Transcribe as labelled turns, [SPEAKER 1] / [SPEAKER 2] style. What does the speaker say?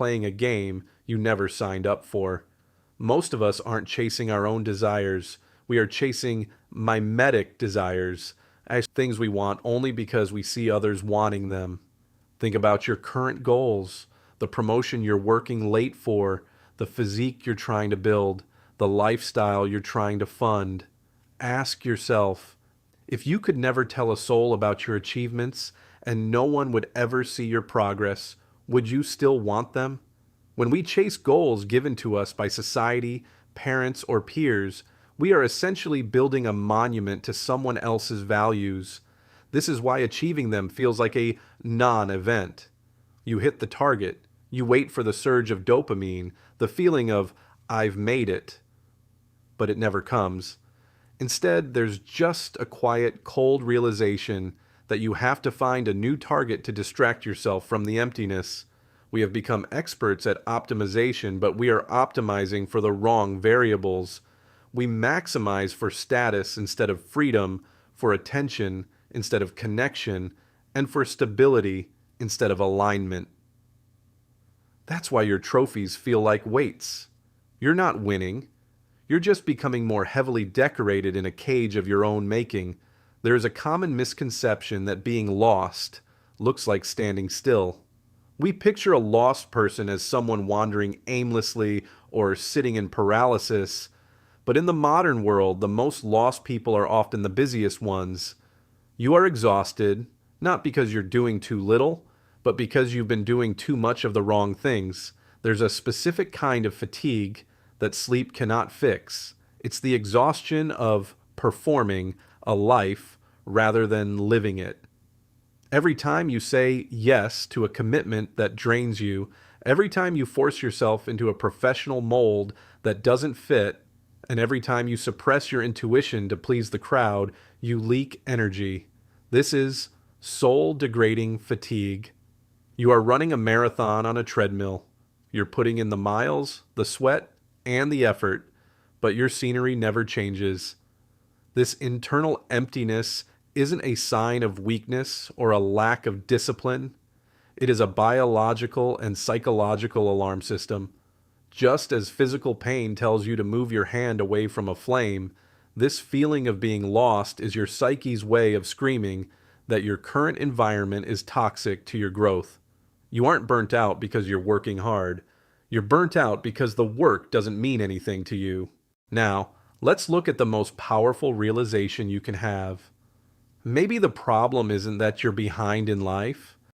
[SPEAKER 1] playing a game you never signed up for. Most of us aren't chasing our own desires. We are chasing mimetic desires, as things we want only because we see others wanting them. Think about your current goals, the promotion you're working late for, the physique you're trying to build, the lifestyle you're trying to fund. Ask yourself, if you could never tell a soul about your achievements and no one would ever see your progress, would you still want them? When we chase goals given to us by society, parents, or peers, we are essentially building a monument to someone else's values. This is why achieving them feels like a non event. You hit the target, you wait for the surge of dopamine, the feeling of, I've made it, but it never comes. Instead, there's just a quiet, cold realization that you have to find a new target to distract yourself from the emptiness. We have become experts at optimization, but we are optimizing for the wrong variables. We maximize for status instead of freedom, for attention instead of connection, and for stability instead of alignment. That's why your trophies feel like weights. You're not winning. You're just becoming more heavily decorated in a cage of your own making. There is a common misconception that being lost looks like standing still. We picture a lost person as someone wandering aimlessly or sitting in paralysis, but in the modern world, the most lost people are often the busiest ones. You are exhausted, not because you're doing too little, but because you've been doing too much of the wrong things. There's a specific kind of fatigue that sleep cannot fix. It's the exhaustion of performing a life rather than living it. Every time you say yes to a commitment that drains you, every time you force yourself into a professional mold that doesn't fit, and every time you suppress your intuition to please the crowd, you leak energy. This is soul degrading fatigue. You are running a marathon on a treadmill. You're putting in the miles, the sweat, and the effort, but your scenery never changes. This internal emptiness isn't a sign of weakness or a lack of discipline. It is a biological and psychological alarm system. Just as physical pain tells you to move your hand away from a flame, this feeling of being lost is your psyche's way of screaming that your current environment is toxic to your growth. You aren't burnt out because you're working hard. You're burnt out because the work doesn't mean anything to you. Now, let's look at the most powerful realization you can have. Maybe the problem isn't that you're behind in life.